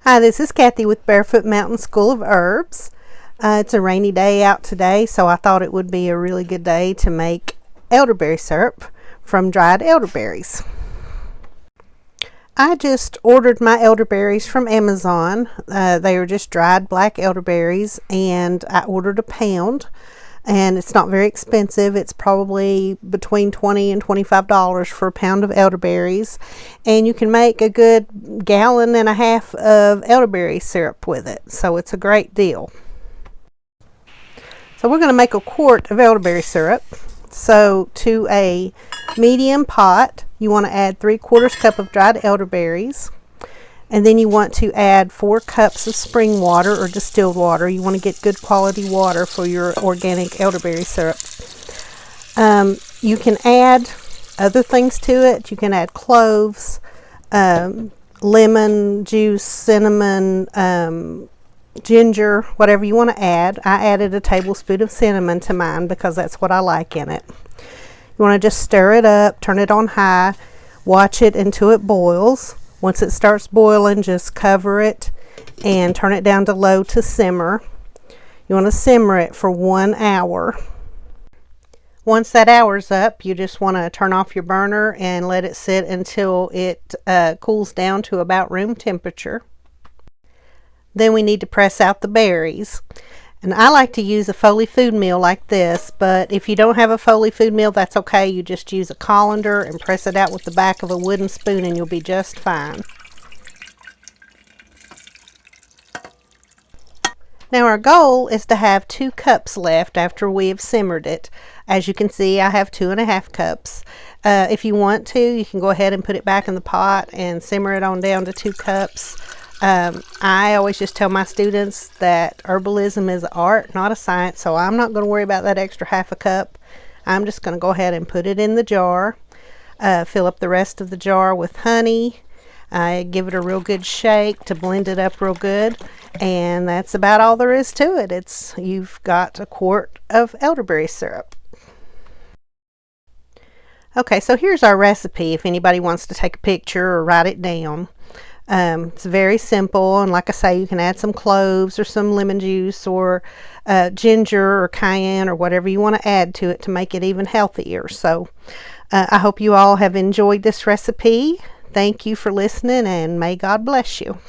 Hi, this is Kathy with Barefoot Mountain School of Herbs. It's a rainy day out today, so I thought it would be a really good day to make elderberry syrup from dried elderberries. I just ordered my elderberries from Amazon. They are just dried black elderberries, and I ordered a pound. And it's not very expensive. It's probably between $20 and $25 for a pound of elderberries. And you can make a good 1.5 gallons of elderberry syrup with it. So it's a great deal. So we're going to make a quart of elderberry syrup. So to a medium pot, you want to add 3/4 cup of dried elderberries. And then you want to add 4 cups of spring water or distilled water. You want to get good quality water for your organic elderberry syrup. You can add other things to it. You can add cloves, lemon juice, cinnamon, ginger, whatever you want to add. I added a tablespoon of cinnamon to mine because that's what I like in it. You want to just stir it up, turn it on high, watch it until it boils. Once it starts boiling, just cover it and turn it down to low to simmer. You want to simmer it for 1 hour. Once that hour's up, you just want to turn off your burner and let it sit until it cools down to about room temperature. Then we need to press out the berries. And I like to use a Foley food mill like this, but if you don't have a Foley food mill, that's okay. You just use a colander and press it out with the back of a wooden spoon and you'll be just fine. Now our goal is to have 2 cups left after we have simmered it. As you can see, I have 2.5 cups. If you want to, you can go ahead and put it back in the pot and simmer it on down to 2 cups. I always just tell my students that herbalism is an art, not a science, so I'm not going to worry about that extra 1/2 cup. I'm just going to go ahead and put it in the jar, fill up the rest of the jar with honey, give it a real good shake to blend it up real good, and that's about all there is to it. You've got a quart of elderberry syrup. Okay, so here's our recipe if anybody wants to take a picture or write it down. It's very simple, and like I say, you can add some cloves or some lemon juice or ginger or cayenne or whatever you want to add to it to make it even healthier. So I hope you all have enjoyed this recipe. Thank you for listening, and may God bless you.